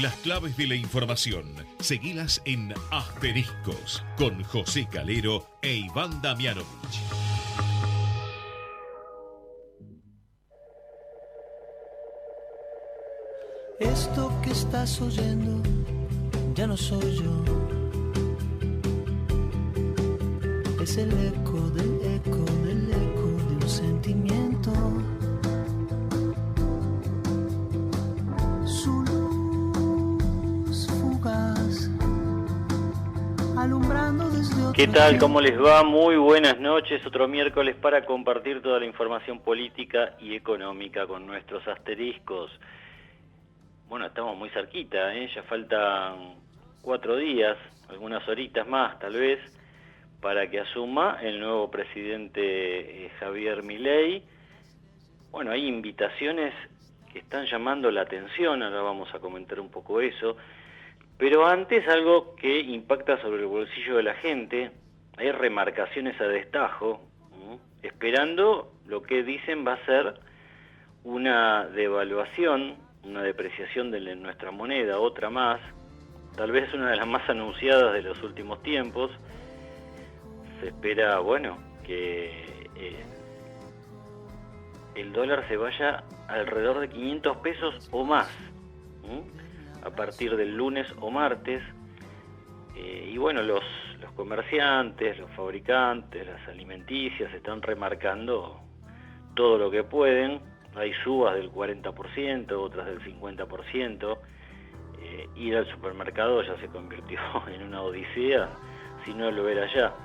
Las claves de la información, seguilas en Asteriscos, con José Calero e Iván Damianovich. Esto que estás oyendo ya no soy yo. Es el eco del eco del eco de un sentimiento. Su luz fugaz, alumbrando desde otro. ¿Qué tal? ¿Cómo les va? Muy buenas noches. Otro miércoles para compartir toda la información política y económica con nuestros asteriscos. Bueno, estamos muy cerquita, ya faltan 4 días, algunas horitas más tal vez, para que asuma el nuevo presidente Javier Milei. Bueno, hay invitaciones que están llamando la atención, ahora vamos a comentar un poco eso, pero antes algo que impacta sobre el bolsillo de la gente. Hay remarcaciones a destajo, esperando lo que dicen va a ser una devaluación, una depreciación de nuestra moneda, otra más, tal vez una de las más anunciadas de los últimos tiempos. Se espera, bueno, que el dólar se vaya alrededor de 500 pesos o más, a partir del lunes o martes, y bueno, los comerciantes, los fabricantes, las alimenticias están remarcando todo lo que pueden. Hay subas del 40%, otras del 50%. Ir al supermercado ya se convirtió en una odisea si no lo era ya.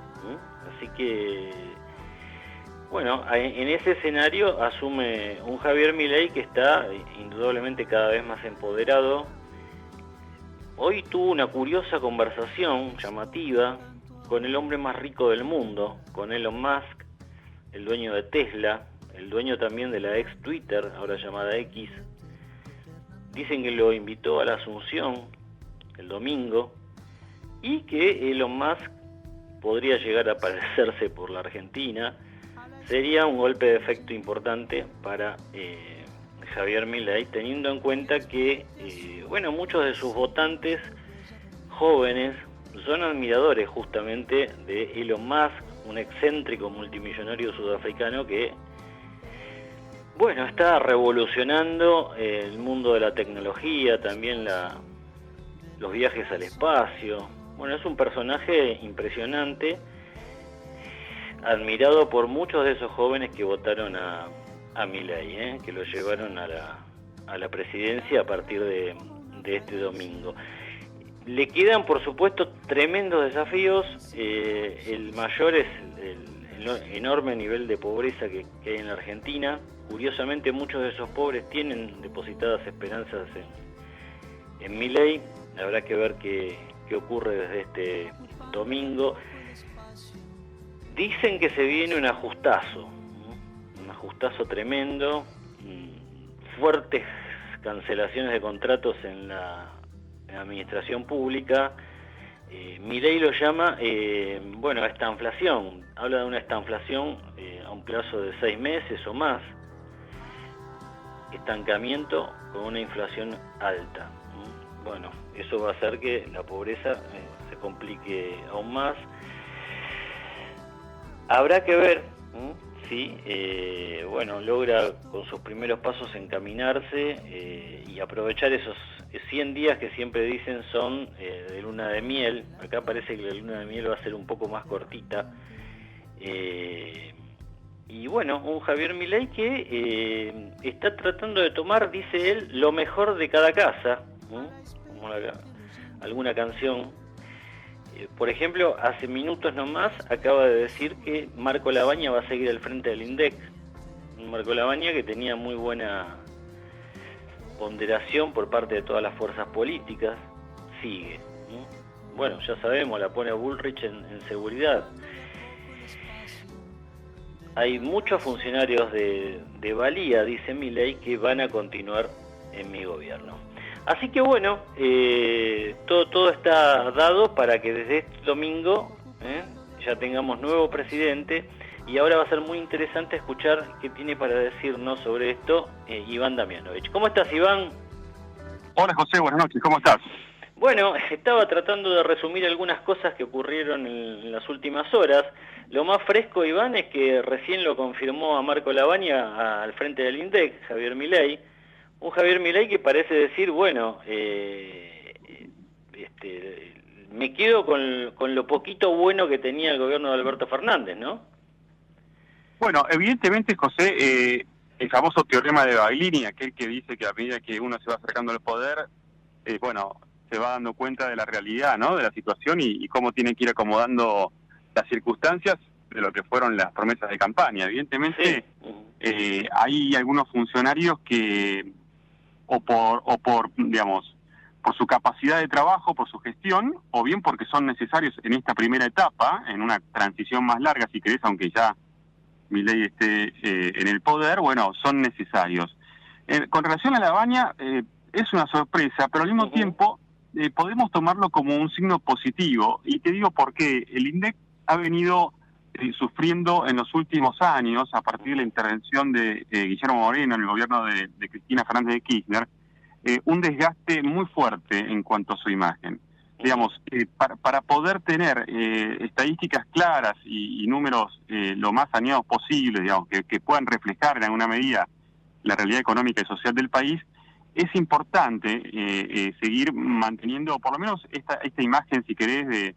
Así que, bueno, en ese escenario asume un Javier Milei que está indudablemente cada vez más empoderado. Hoy tuvo una curiosa conversación llamativa con el hombre más rico del mundo, con Elon Musk, el dueño de Tesla, el dueño también de la ex Twitter, ahora llamada X. Dicen que lo invitó a la Asunción el domingo y que Elon Musk podría llegar a aparecerse por la Argentina. Sería un golpe de efecto importante para Javier Milei, teniendo en cuenta que bueno, muchos de sus votantes jóvenes son admiradores justamente de Elon Musk, un excéntrico multimillonario sudafricano que, bueno, está revolucionando el mundo de la tecnología, también los viajes al espacio. Bueno, es un personaje impresionante, admirado por muchos de esos jóvenes que votaron a Milei, que lo llevaron a la presidencia a partir de este domingo. Le quedan, por supuesto, tremendos desafíos. El mayor es el enorme nivel de pobreza que hay en la Argentina. Curiosamente, muchos de esos pobres tienen depositadas esperanzas en Milei. Habrá que ver qué ocurre desde este domingo. Dicen que se viene un ajustazo tremendo, fuertes cancelaciones de contratos en la administración pública. Milei lo llama, bueno, estanflación. Habla de una estanflación a un plazo de 6 meses o más. Estancamiento con una inflación alta. Bueno, eso va a hacer que la pobreza se complique aún más. Habrá que ver si bueno, logra con sus primeros pasos encaminarse y aprovechar esos 100 días que siempre dicen son de luna de miel. Acá parece que la luna de miel va a ser un poco más cortita. Y bueno, un Javier Milei que está tratando de tomar, dice él, lo mejor de cada casa, como alguna canción. Por ejemplo, hace minutos nomás acaba de decir que Marco Labaña va a seguir al frente del INDEC. Marco Labaña que tenía muy buena ponderación por parte de todas las fuerzas políticas, sigue. Bueno, ya sabemos, la pone a Bullrich en seguridad. Hay muchos funcionarios de valía, dice Milei, que van a continuar en mi gobierno. Así que bueno, todo está dado para que desde este domingo ya tengamos nuevo presidente, y ahora va a ser muy interesante escuchar qué tiene para decirnos sobre esto Iván Damianovich. ¿Cómo estás, Iván? Hola José, buenas noches, ¿cómo estás? Bueno, estaba tratando de resumir algunas cosas que ocurrieron en las últimas horas. Lo más fresco, Iván, es que recién lo confirmó a Marco Lavagna al frente del INDEC, Javier Milei. Un Javier Milei que parece decir, bueno, me quedo con lo poquito bueno que tenía el gobierno de Alberto Fernández, ¿no? Bueno, evidentemente, José, el famoso teorema de Baglini, aquel que dice que a medida que uno se va acercando al poder, bueno, se va dando cuenta de la realidad, ¿no? De la situación y cómo tiene que ir acomodando las circunstancias de lo que fueron las promesas de campaña. Evidentemente, hay algunos funcionarios que, digamos, por su capacidad de trabajo, por su gestión, o bien porque son necesarios en esta primera etapa, en una transición más larga, si querés, aunque ya Milei esté en el poder, bueno, son necesarios. Con relación a Lavagna, es una sorpresa, pero al mismo tiempo podemos tomarlo como un signo positivo. Y te digo por qué. El INDEC ha venido sufriendo en los últimos años, a partir de la intervención de Guillermo Moreno en el gobierno de Cristina Fernández de Kirchner, un desgaste muy fuerte en cuanto a su imagen. Digamos, para poder tener estadísticas claras y números lo más saneados posible, digamos, que puedan reflejar en alguna medida la realidad económica y social del país, es importante seguir manteniendo por lo menos esta imagen, si querés, de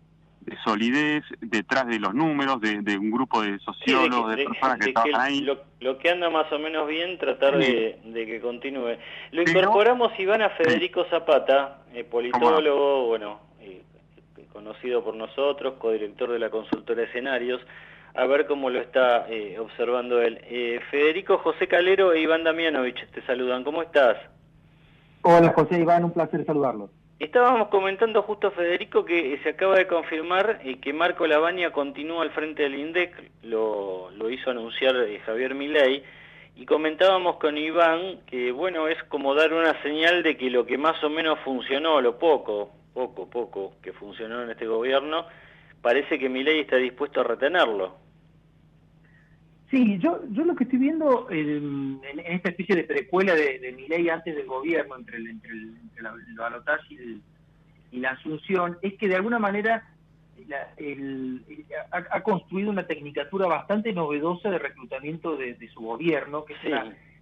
solidez detrás de los números, de un grupo de sociólogos, de personas que trabajan ahí. Lo que anda más o menos bien, tratar de que continúe. Lo incorporamos, Iván, a Federico Zapata, politólogo, bueno, conocido por nosotros, codirector de la consultora Escenarios, a ver cómo lo está observando él. Federico, José Calero e Iván Damianovich te saludan. ¿Cómo estás? Hola José, Iván, un placer saludarlos. Estábamos comentando justo, Federico, que se acaba de confirmar que Marco Lavagna continúa al frente del INDEC, lo hizo anunciar Javier Milei, y comentábamos con Iván que, bueno, es como dar una señal de que lo que más o menos funcionó, lo poco que funcionó en este gobierno, parece que Milei está dispuesto a retenerlo. Sí, yo lo que estoy viendo en esta especie de precuela de Milei antes del gobierno, entre el balotaje y la asunción, es que de alguna manera ha construido una tecnicatura bastante novedosa de reclutamiento de su gobierno, que es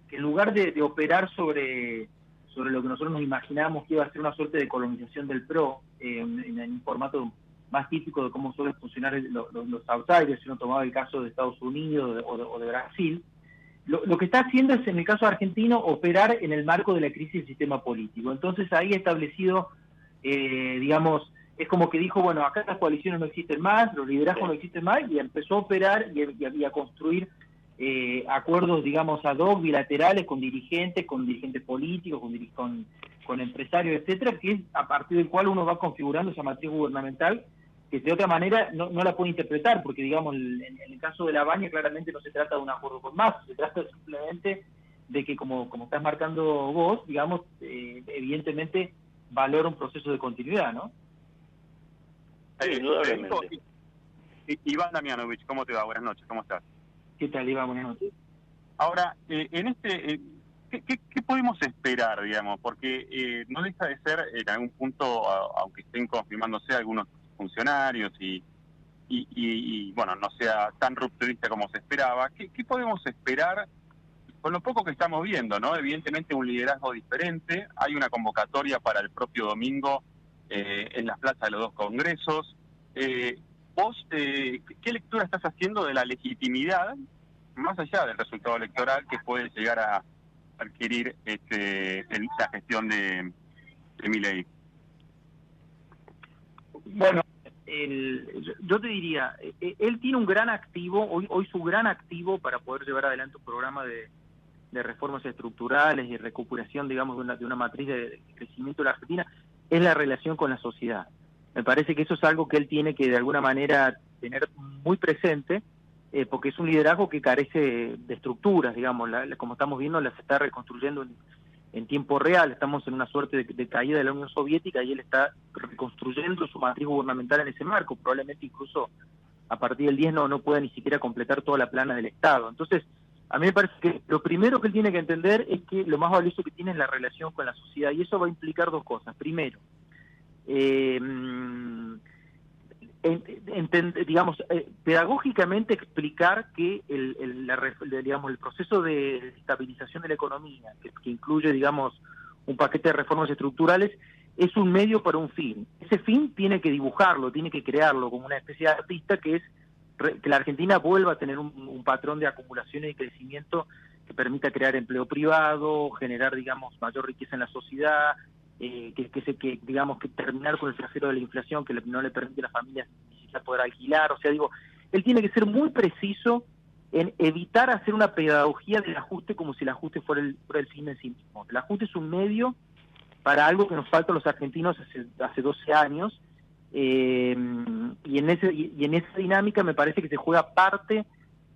que en lugar de operar sobre lo que nosotros nos imaginábamos que iba a ser una suerte de colonización del PRO, en un formato más típico de cómo suelen funcionar los outsiders, si uno tomaba el caso de Estados Unidos o de Brasil, lo que está haciendo es, en el caso argentino, operar en el marco de la crisis del sistema político. Entonces ahí ha establecido, digamos, es como que dijo, bueno, acá las coaliciones no existen más, los liderazgos no existen más, y empezó a operar y a construir acuerdos, digamos, ad hoc, bilaterales, con dirigentes políticos, con empresarios, etcétera, que es a partir del cual uno va configurando esa matriz gubernamental, que de otra manera no la puede interpretar, porque, digamos, en el caso de Lavagna claramente no se trata de un acuerdo con Massa, se trata simplemente de que, como estás marcando vos, digamos, evidentemente valora un proceso de continuidad, ¿no? Indudablemente. Iván Damianovich, ¿cómo te va? Buenas noches, ¿cómo estás? ¿Qué tal, Iván? Buenas noches. Ahora, ¿qué podemos esperar, digamos? Porque no deja de ser, en algún punto, aunque estén confirmándose algunos funcionarios y bueno, no sea tan rupturista como se esperaba, ¿qué podemos esperar con lo poco que estamos viendo, ¿no? Evidentemente un liderazgo diferente, hay una convocatoria para el propio domingo en las plazas de los dos congresos. ¿Vos qué lectura estás haciendo de la legitimidad, más allá del resultado electoral, que puede llegar a adquirir la gestión de Milei? Bueno, yo te diría, él tiene un gran activo, hoy su gran activo para poder llevar adelante un programa de reformas estructurales y recuperación, digamos, de una matriz de crecimiento de la Argentina, es la relación con la sociedad. Me parece que eso es algo que él tiene que de alguna manera tener muy presente, porque es un liderazgo que carece de estructuras, digamos, como estamos viendo, las está reconstruyendo en tiempo real. Estamos en una suerte de caída de la Unión Soviética y él está reconstruyendo su matriz gubernamental en ese marco. Probablemente incluso a partir del 10 no pueda ni siquiera completar toda la plana del Estado. Entonces, A mí me parece que lo primero que él tiene que entender es que lo más valioso que tiene es la relación con la sociedad, y eso va a implicar dos cosas. Primero, pedagógicamente explicar que el proceso de estabilización de la economía, que incluye, digamos, un paquete de reformas estructurales, es un medio para un fin. Ese fin tiene que dibujarlo, tiene que crearlo como una especie de artista, que es que la Argentina vuelva a tener un patrón de acumulación y crecimiento que permita crear empleo privado, generar, digamos, mayor riqueza en la sociedad, que terminar con el flagelo de la inflación que no le permite a las familias ni siquiera poder alquilar. O sea, digo, él tiene que ser muy preciso en evitar hacer una pedagogía del ajuste como si el ajuste fuera el fin en sí mismo. El ajuste es un medio para algo que nos falta a los argentinos hace 12 años, y en esa dinámica me parece que se juega parte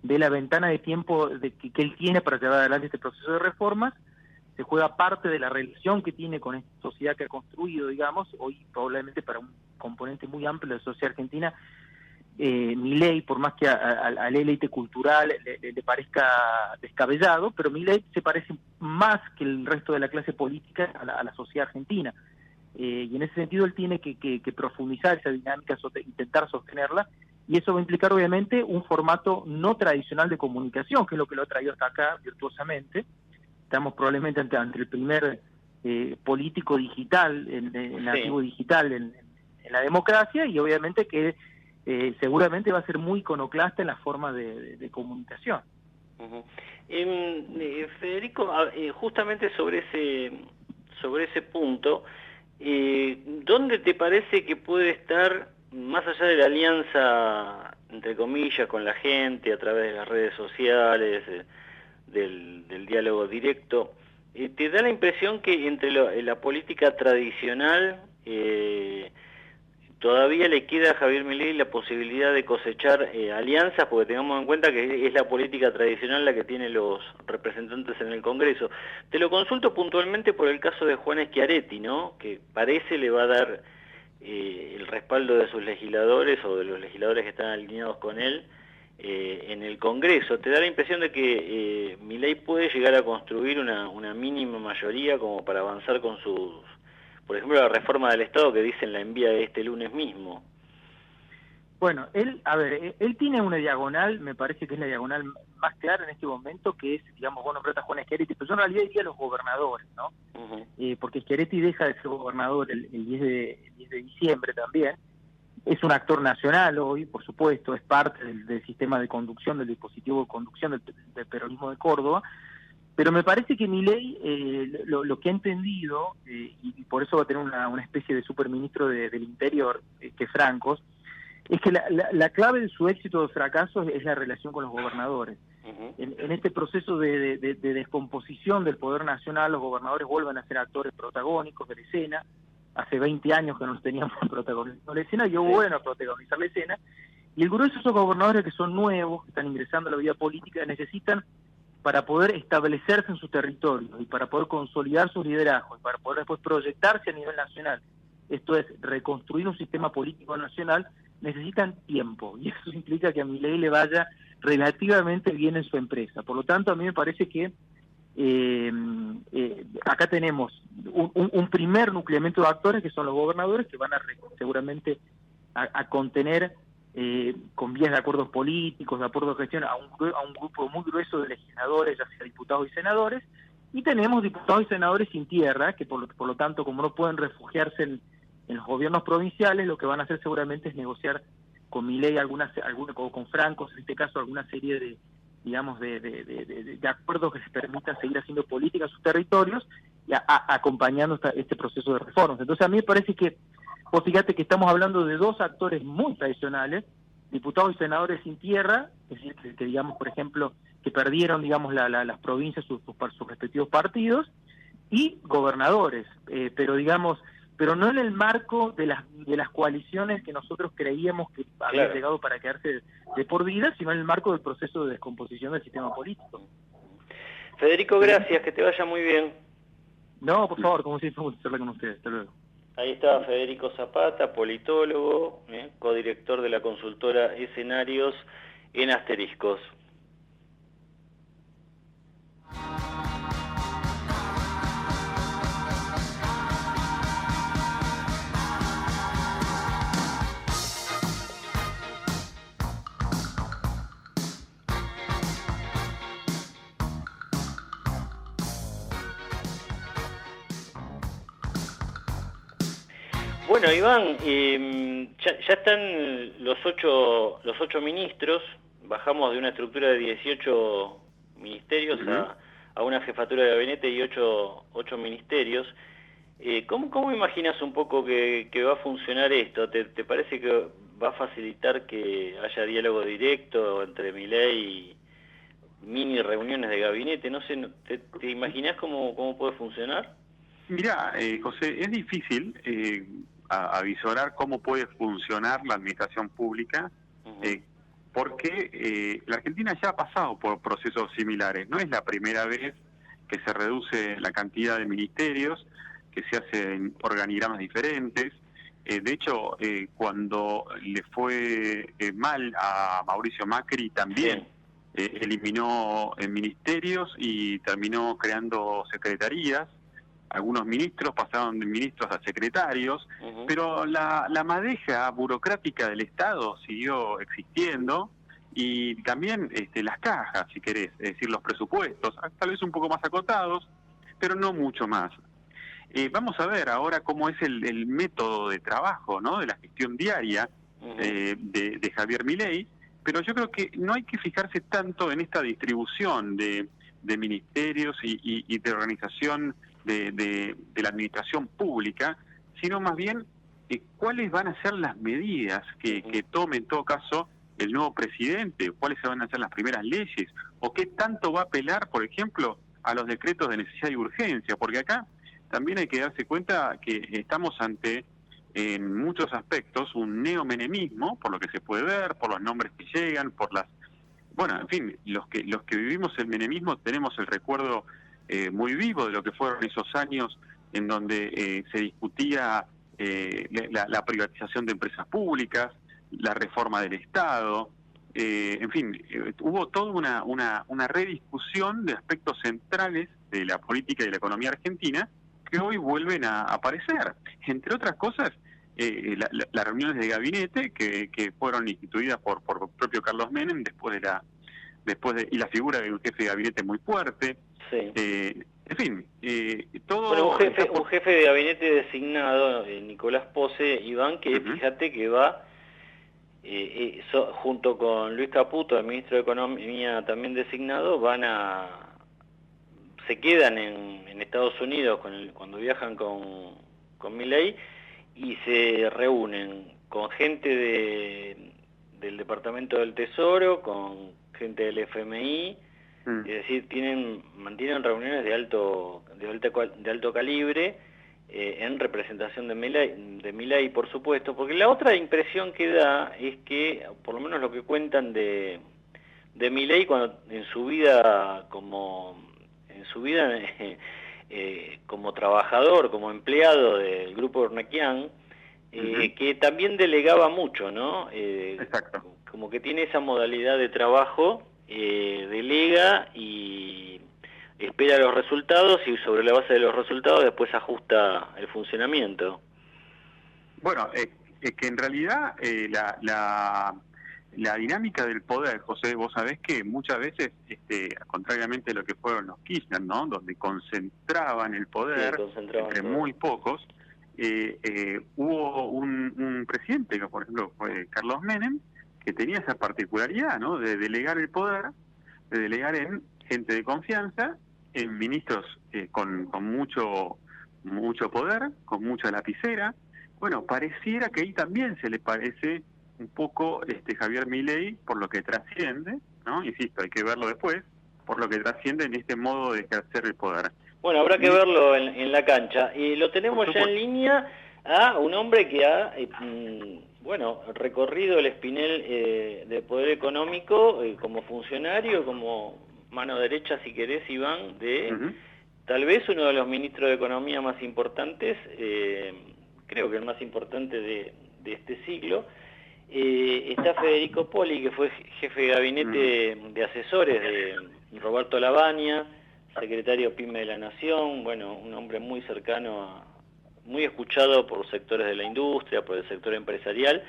de la ventana de tiempo que él tiene para llevar adelante este proceso de reformas, se juega parte de la relación que tiene con esta sociedad que ha construido, digamos, hoy probablemente para un componente muy amplio de la sociedad argentina. Milei, por más que a la élite cultural le parezca descabellado, pero Milei se parece más que el resto de la clase política a la sociedad argentina. Y en ese sentido él tiene que profundizar esa dinámica, intentar sostenerla, y eso va a implicar obviamente un formato no tradicional de comunicación, que es lo que lo ha traído hasta acá virtuosamente. Estamos probablemente ante el primer político digital, nativo digital en la democracia, y obviamente que seguramente va a ser muy iconoclasta en la forma de comunicación. Uh-huh. Federico, justamente sobre ese punto, ¿dónde te parece que puede estar, más allá de la alianza, entre comillas, con la gente a través de las redes sociales, del diálogo directo, te da la impresión que entre la política tradicional todavía le queda a Javier Milei la posibilidad de cosechar alianzas, porque tengamos en cuenta que es la política tradicional la que tiene los representantes en el Congreso? Te lo consulto puntualmente por el caso de Juan Schiaretti, ¿no?, que parece le va a dar el respaldo de sus legisladores o de los legisladores que están alineados con él en el Congreso. ¿Te da la impresión de que Milei puede llegar a construir una mínima mayoría como para avanzar con sus, por ejemplo, la reforma del Estado que dicen la envía de este lunes mismo? Bueno, él tiene una diagonal, me parece que es la diagonal más clara en este momento, que es, digamos, bueno, trata Juan Schiaretti, pero yo en realidad diría los gobernadores, ¿no? Uh-huh. Porque Schiaretti deja de ser gobernador el 10 de diciembre también. Es un actor nacional hoy, por supuesto, es parte del sistema de conducción, del dispositivo de conducción del peronismo de Córdoba, pero me parece que Milei lo que ha entendido, y por eso va a tener una especie de superministro del Interior, que es Francos, es que la clave de su éxito o fracaso es la relación con los gobernadores. Uh-huh. En este proceso de descomposición del poder nacional, los gobernadores vuelven a ser actores protagónicos de la escena. Hace 20 años que no los teníamos protagonizando la escena, y yo bueno a protagonizar la escena, y el grueso de esos gobernadores que son nuevos, que están ingresando a la vida política, necesitan, para poder establecerse en sus territorios y para poder consolidar sus liderazgos y para poder después proyectarse a nivel nacional, esto es, reconstruir un sistema político nacional, necesitan tiempo, y eso implica que a Milei le vaya relativamente bien en su empresa. Por lo tanto, a mí me parece que acá tenemos un primer nucleamiento de actores, que son los gobernadores, que van a seguramente a contener con vías de acuerdos políticos, de acuerdos de gestión, a un grupo muy grueso de legisladores, ya sea diputados y senadores, y tenemos diputados y senadores sin tierra, que por lo tanto, como no pueden refugiarse en los gobiernos provinciales, lo que van a hacer seguramente es negociar con Milei o con Francos, en este caso, alguna serie de acuerdos que se permitan seguir haciendo política en sus territorios y acompañando este proceso de reformas. Entonces a mí me parece que, vos fíjate que estamos hablando de dos actores muy tradicionales, diputados y senadores sin tierra, es decir, que digamos, por ejemplo, que perdieron, digamos, las provincias, sus respectivos partidos, y gobernadores, pero no en el marco de las coaliciones que nosotros creíamos que habían llegado para quedarse de por vida, sino en el marco del proceso de descomposición del sistema político. Federico, gracias, que te vaya muy bien. No, por favor, como siempre, me gusta charlar con ustedes. Hasta luego. Ahí estaba Federico Zapata, politólogo, codirector de la consultora Escenarios en Asteriscos. Bueno, Iván, ya están los ocho ministros. Bajamos de una estructura de 18 ministerios a una jefatura de gabinete y ocho ministerios. ¿Cómo imaginas un poco que va a funcionar esto? ¿Te parece que va a facilitar que haya diálogo directo entre Milei y mini reuniones de gabinete? No sé, ¿te imaginás cómo puede funcionar? Mirá, José, es difícil avisorar cómo puede funcionar la administración pública, porque la Argentina ya ha pasado por procesos similares. No es la primera vez que se reduce la cantidad de ministerios, que se hacen organigramas diferentes. De hecho, cuando le fue mal a Mauricio Macri también eliminó ministerios y terminó creando secretarías. Algunos ministros pasaron de ministros a secretarios, pero la madeja burocrática del Estado siguió existiendo, y también las cajas, si querés, es decir, los presupuestos, tal vez un poco más acotados, pero no mucho más. Vamos a ver ahora cómo es el método de trabajo, ¿no?, de la gestión diaria de Javier Milei, pero yo creo que no hay que fijarse tanto en esta distribución de ministerios y de organización de la administración pública, sino más bien cuáles van a ser las medidas que tome en todo caso el nuevo presidente, cuáles van a ser las primeras leyes, o qué tanto va a apelar, por ejemplo, a los decretos de necesidad y urgencia, porque acá también hay que darse cuenta que estamos ante, en muchos aspectos, un neomenemismo, por lo que se puede ver, por los nombres que llegan, por las... Bueno, en fin, los que vivimos el menemismo tenemos el recuerdo muy vivo de lo que fueron esos años en donde se discutía la privatización de empresas públicas, la reforma del Estado, en fin, hubo toda una rediscusión de aspectos centrales de la política y de la economía argentina que hoy vuelven a aparecer. Entre otras cosas, las reuniones de gabinete que fueron instituidas por propio Carlos Menem y la figura de un jefe de gabinete muy fuerte. Sí. En fin, todo... Bueno, un jefe de gabinete designado, Nicolás Pose, Iván, que fíjate que va, junto con Luis Caputo, el ministro de Economía también designado, se quedan en Estados Unidos cuando viajan con Milei, y se reúnen con gente del Departamento del Tesoro, con gente del FMI. Es decir, mantienen reuniones de alto calibre en representación de Milei, por supuesto, porque la otra impresión que da es que, por lo menos lo que cuentan de Milei, cuando en su vida como trabajador, como empleado del grupo Urnequian, que también delegaba mucho, ¿no? Exacto. Como que tiene esa modalidad de trabajo. Delega y espera los resultados, y sobre la base de los resultados después ajusta el funcionamiento. Bueno, es que en realidad la dinámica del poder, José, vos sabés que muchas veces, contrariamente a lo que fueron los Kirchner, ¿no?, donde concentraban el poder entre muy pocos, hubo un presidente, que por ejemplo fue Carlos Menem, que tenía esa particularidad, ¿no?, de delegar el poder, de delegar en gente de confianza, en ministros con mucho poder, con mucha lapicera. Bueno, pareciera que ahí también se le parece un poco Javier Milei, por lo que trasciende, ¿no?, insisto, hay que verlo después, por lo que trasciende en este modo de ejercer el poder. Bueno, habrá que verlo en la cancha. Y lo tenemos ya en línea a un hombre que ha... recorrido el espinel del poder económico como funcionario, como mano derecha, si querés, Iván, de tal vez uno de los ministros de Economía más importantes, creo que el más importante de este siglo. Está Federico Poli, que fue jefe de gabinete de asesores de Roberto Lavagna, secretario PYME de la Nación, un hombre muy cercano muy escuchado por sectores de la industria, por el sector empresarial.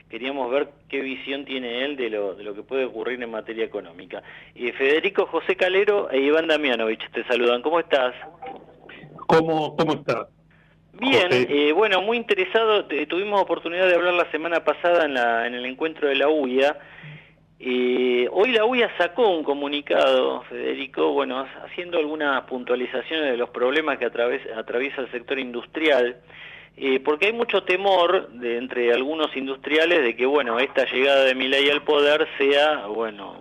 Queríamos ver qué visión tiene él de lo que puede ocurrir en materia económica. Federico, José Calero e Iván Damianovich te saludan. ¿Cómo estás? ¿Cómo estás? Bien, bueno, muy interesado. Tuvimos oportunidad de hablar la semana pasada en el encuentro de la UIA. Hoy la UIA sacó un comunicado, Federico, bueno, haciendo algunas puntualizaciones de los problemas que atraviesa el sector industrial, porque hay mucho temor entre algunos industriales de que, bueno, esta llegada de Milei al poder sea, bueno,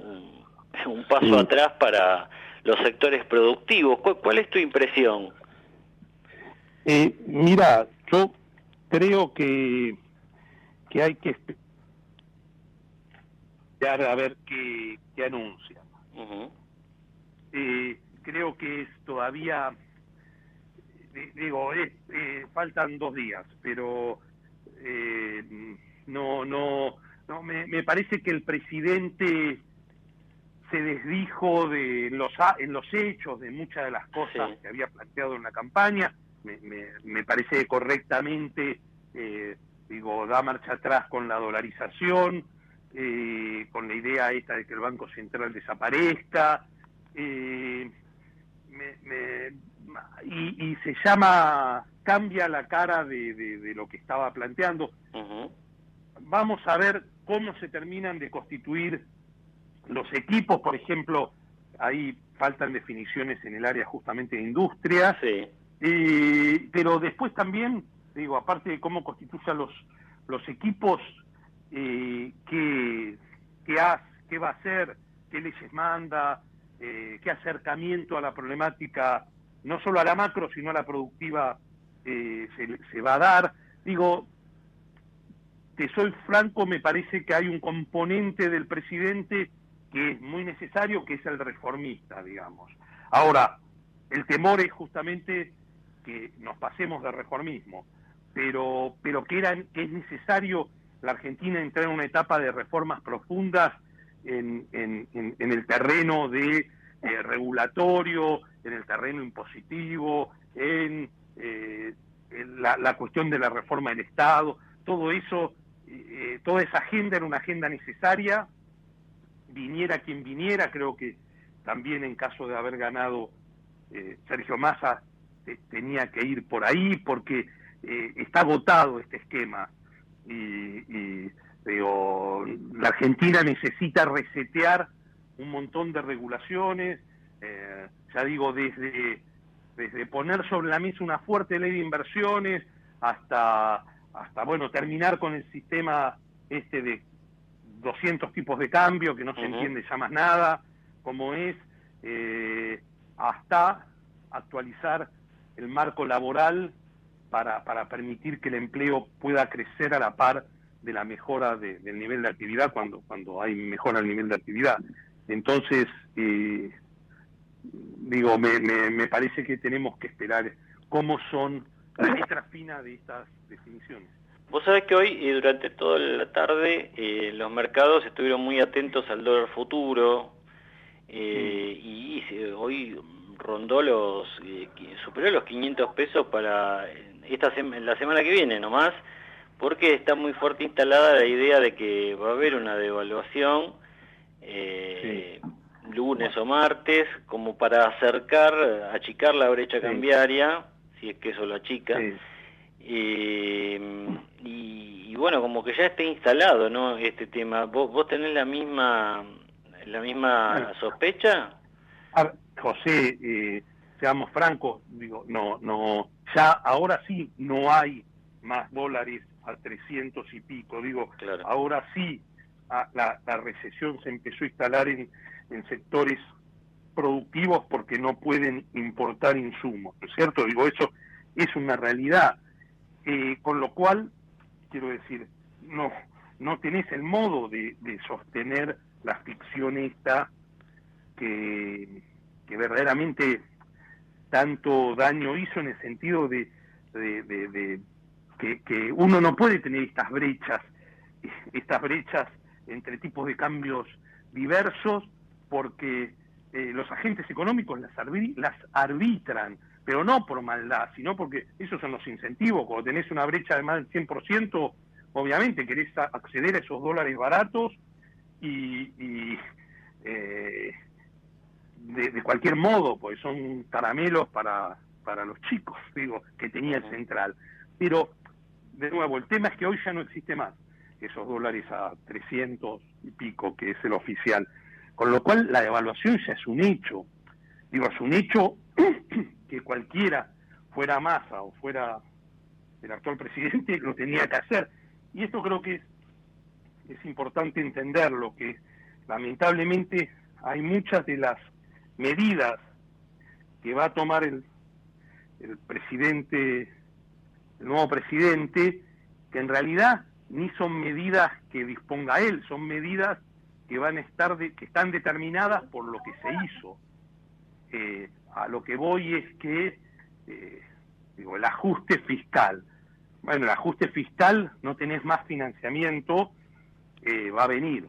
un paso atrás para los sectores productivos. ¿Cuál es tu impresión? Mira, yo creo que hay que esperar a ver qué anuncian. Uh-huh. Creo que es todavía, faltan 2 días, pero me parece que el presidente se desdijo en los hechos de muchas de las cosas que había planteado en la campaña. Me parece correctamente, da marcha atrás con la dolarización, con la idea esta de que el Banco Central desaparezca, y se cambia la cara de lo que estaba planteando. Uh-huh. Vamos a ver cómo se terminan de constituir los equipos, por ejemplo, ahí faltan definiciones en el área justamente de industria. Sí. Pero después también, aparte de cómo constituyan los equipos, qué va a hacer, qué leyes manda, qué acercamiento a la problemática, no solo a la macro, sino a la productiva, se va a dar. Te soy franco, me parece que hay un componente del presidente que es muy necesario, que es el reformista, digamos. Ahora, el temor es justamente que nos pasemos de reformismo, pero que es necesario la Argentina entrar en una etapa de reformas profundas en el terreno de regulatorio, en el terreno impositivo, en la cuestión de la reforma del Estado. Todo eso, toda esa agenda era una agenda necesaria, viniera quien viniera. Creo que también en caso de haber ganado Sergio Massa tenía que ir por ahí, porque está agotado este esquema y la Argentina necesita resetear un montón de regulaciones, desde poner sobre la mesa una fuerte ley de inversiones hasta terminar con el sistema de 200 tipos de cambio que no se entiende ya más nada como es, hasta actualizar el marco laboral para permitir que el empleo pueda crecer a la par de la mejora del nivel de actividad cuando hay mejora del nivel de actividad. Entonces, me parece que tenemos que esperar cómo son la letra fina de estas definiciones. Vos sabés que hoy, durante toda la tarde, los mercados estuvieron muy atentos al dólar futuro, y hoy rondó superó los 500 pesos para la semana que viene nomás, porque está muy fuerte instalada la idea de que va a haber una devaluación lunes o martes, como para achicar la brecha cambiaria, si es que eso lo achica. Y bueno, como que ya está instalado, ¿no? Este tema. ¿Vos tenés la misma sospecha? José, seamos francos, ya ahora sí no hay más dólares a 300 y pico, claro. Ahora sí la recesión se empezó a instalar en sectores productivos porque no pueden importar insumos, ¿no es cierto? Eso es una realidad, con lo cual, quiero decir, no tenés el modo de sostener la ficción esta que verdaderamente tanto daño hizo, en el sentido de que uno no puede tener estas brechas entre tipos de cambios diversos, porque los agentes económicos las arbitran, pero no por maldad, sino porque esos son los incentivos. Cuando tenés una brecha de más del 100%, obviamente querés acceder a esos dólares baratos y de cualquier modo, porque son caramelos para para los chicos, digo, que tenía el central. Pero, de nuevo, el tema es que hoy ya no existe más esos dólares a 300 y pico, que es el oficial. Con lo cual, la devaluación ya es un hecho. Digo, es un hecho que cualquiera, fuera Massa o fuera el actual presidente, lo tenía que hacer. Y esto creo que es importante entenderlo, que lamentablemente hay muchas de las medidas que va a tomar el presidente, el nuevo presidente, que en realidad ni son medidas que disponga él, son medidas que van a estar que están determinadas por lo que se hizo. A lo que voy es que digo, el ajuste fiscal. Bueno, el ajuste fiscal, no tenés más financiamiento, va a venir.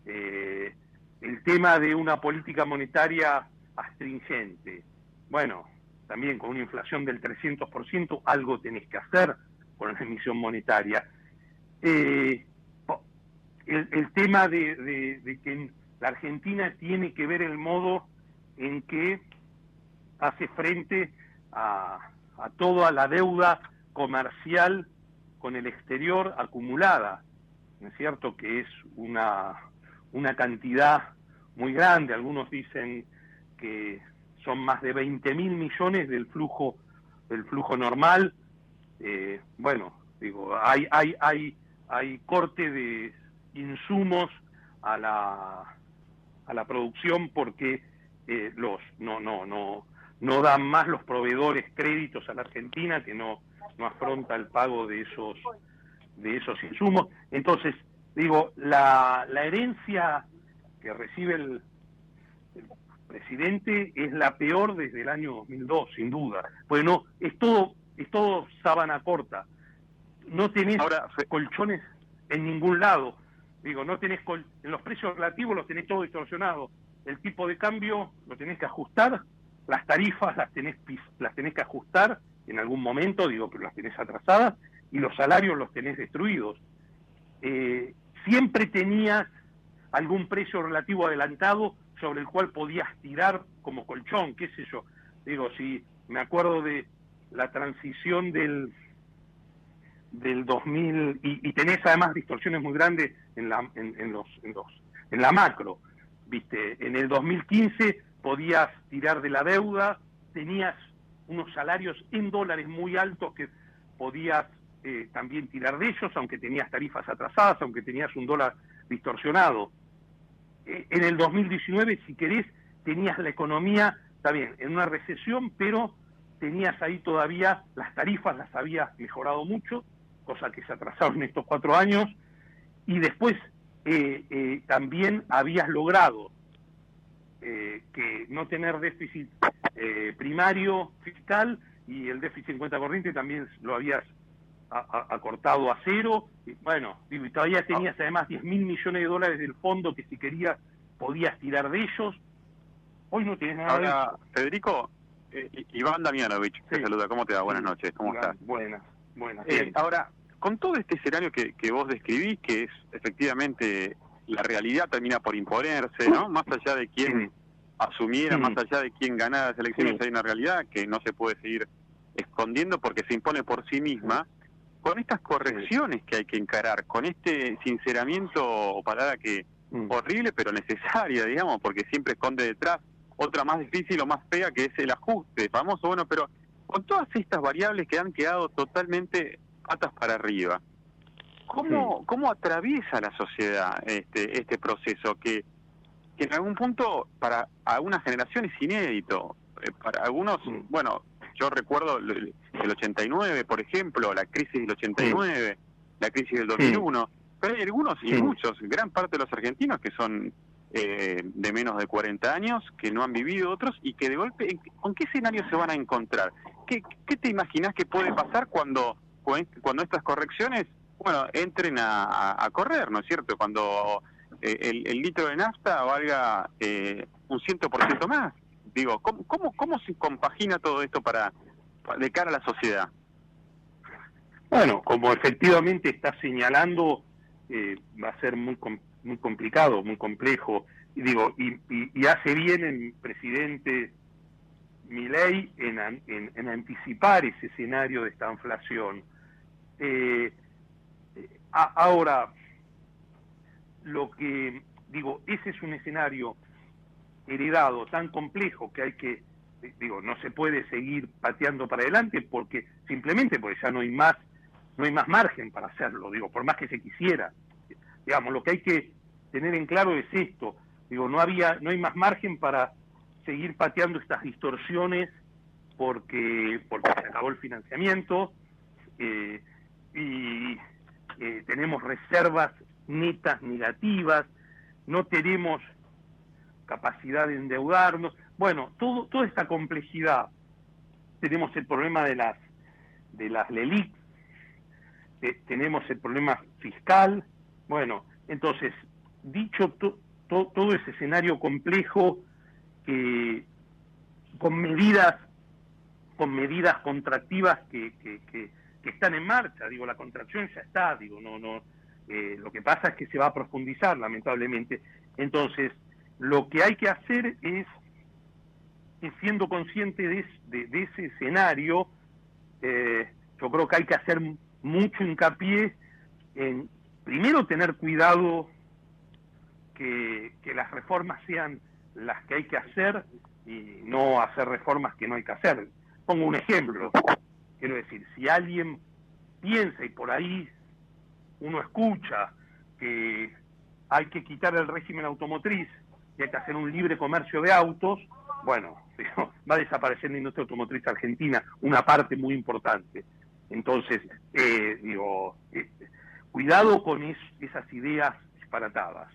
El tema de una política monetaria astringente, bueno, también con una inflación del 300%, algo tenés que hacer con la emisión monetaria. El tema de que la Argentina tiene que ver el modo en que hace frente a toda la deuda comercial con el exterior acumulada, ¿no es cierto? Que es una cantidad muy grande. Algunos dicen que son más de 20.000 millones del flujo normal. Bueno, digo, hay corte de insumos a la producción porque no dan más los proveedores créditos a la Argentina, que no afronta el pago de esos insumos. Entonces, digo, la herencia que recibe el presidente es la peor desde el año 2002, sin duda. Pues no, es todo sábana corta. No tenés colchones en ningún lado. Digo, no tenés en los precios relativos los tenés todo distorsionado. El tipo de cambio lo tenés que ajustar, las tarifas las tenés que ajustar en algún momento, digo, pero las tenés atrasadas, y los salarios los tenés destruidos. Siempre tenías algún precio relativo adelantado sobre el cual podías tirar como colchón, qué sé yo. Digo, si me acuerdo de la transición del 2000, y tenés además distorsiones muy grandes en la macro, ¿viste? En el 2015 podías tirar de la deuda, tenías unos salarios en dólares muy altos que podías también tirar de ellos, aunque tenías tarifas atrasadas, aunque tenías un dólar distorsionado. En el 2019, si querés, tenías la economía, está bien, en una recesión, pero tenías ahí todavía las tarifas, las habías mejorado mucho, cosa que se atrasaron en estos 4 años, y después también habías logrado que no tener déficit primario fiscal, y el déficit en cuenta corriente también lo habías acortado a cero. Y bueno, digo, y todavía tenías además 10.000 millones de dólares del fondo que si querías podías tirar de ellos. Hoy no tienes nada. Ahora, Federico, Iván Damianovich te saluda. ¿Cómo te va? Buenas noches. ¿Cómo estás? Buenas. Ahora, con todo este escenario que vos describís, que es efectivamente la realidad termina por imponerse, ¿no? Más allá de quién asumiera, más allá de quién ganara las elecciones, hay una realidad que no se puede seguir escondiendo porque se impone por sí misma. Con estas correcciones que hay que encarar, con este sinceramiento, o palabra que horrible pero necesaria, digamos, porque siempre esconde detrás otra más difícil o más fea, que es el ajuste famoso. Bueno, pero con todas estas variables que han quedado totalmente patas para arriba, ¿cómo atraviesa la sociedad este proceso que en algún punto para algunas generaciones es inédito? Para algunos, bueno, yo recuerdo el 89, por ejemplo, la crisis del 89, la crisis del 2001, pero hay algunos y muchos, gran parte de los argentinos que son de menos de 40 años, que no han vivido otros, y que de golpe, ¿con qué escenario se van a encontrar? ¿Qué te imaginás que puede pasar cuando estas correcciones, bueno, entren a correr, ¿no es cierto? Cuando el litro de nafta valga un 100% más. Digo, ¿cómo se compagina todo esto de cara a la sociedad? Bueno, como efectivamente está señalando, va a ser muy complicado, muy complejo. Y digo, y hace bien el presidente Milei en anticipar ese escenario de esta inflación. Ahora, lo que digo, ese es un escenario heredado tan complejo que hay que, no se puede seguir pateando para adelante porque ya no hay más margen para hacerlo, por más que se quisiera. Digamos, lo que hay que tener en claro es esto, no hay más margen para seguir pateando estas distorsiones porque se acabó el financiamiento y tenemos reservas netas negativas, no tenemos capacidad de endeudarnos. Bueno, toda esta complejidad. Tenemos el problema de las LELIQ, tenemos el problema fiscal. Bueno, entonces, dicho todo ese escenario complejo, con medidas contractivas que están en marcha, la contracción ya está, lo que pasa es que se va a profundizar, lamentablemente. Entonces, lo que hay que hacer es siendo consciente de ese escenario, yo creo que hay que hacer mucho hincapié en, primero, tener cuidado que las reformas sean las que hay que hacer y no hacer reformas que no hay que hacer. Pongo un ejemplo, quiero decir, si alguien piensa y por ahí uno escucha que hay que quitar el régimen automotriz y hay que hacer un libre comercio de autos, bueno, va a desaparecer la industria automotriz argentina, una parte muy importante. Entonces, cuidado con esas ideas disparatadas,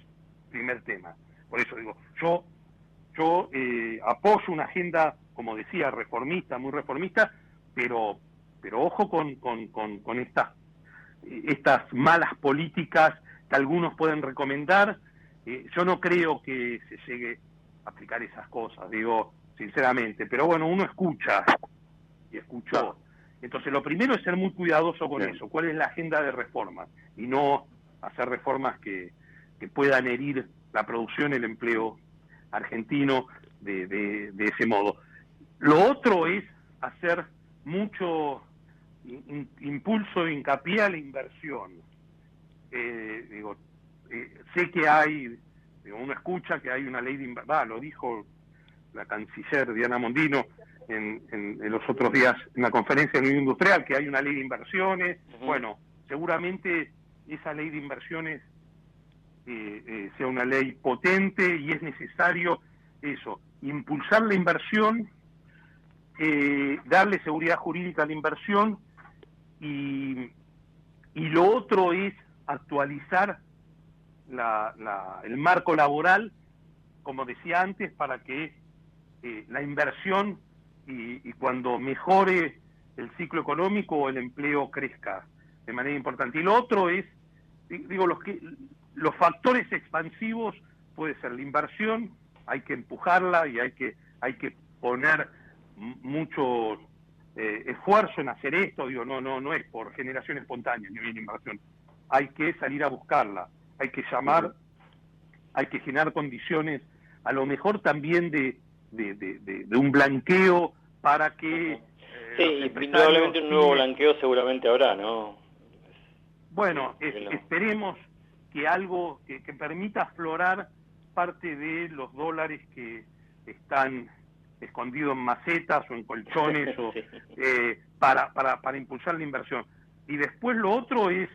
primer tema. Por eso yo apoyo una agenda, como decía, reformista, muy reformista, pero ojo con estas malas políticas que algunos pueden recomendar. Yo no creo que se llegue a aplicar esas cosas, sinceramente, pero bueno, uno escucha y escuchó. Entonces, lo primero es ser muy cuidadoso con eso, cuál es la agenda de reformas, y no hacer reformas que puedan herir la producción, el empleo argentino de ese modo. Lo otro es hacer mucho impulso, hincapié a la inversión. Sé que hay, uno escucha que hay una ley de inversión, lo dijo la canciller Diana Mondino en los otros días en la conferencia de la Unión Industrial, que hay una ley de inversiones. Bueno, seguramente esa ley de inversiones sea una ley potente y es necesario impulsar la inversión, darle seguridad jurídica a la inversión y lo otro es actualizar el marco laboral, como decía antes, para que la inversión y cuando mejore el ciclo económico o el empleo crezca de manera importante. Y lo otro es, los factores expansivos puede ser la inversión, hay que empujarla y hay que poner mucho esfuerzo en hacer esto. No es por generación espontánea ni bien inversión, hay que salir a buscarla, hay que llamar, hay que generar condiciones, a lo mejor también de un blanqueo para que sí, indudablemente un nuevo blanqueo seguramente habrá, ¿no? Bueno, esperemos que algo que permita aflorar parte de los dólares que están escondidos en macetas o en colchones o para impulsar la inversión. Y después lo otro es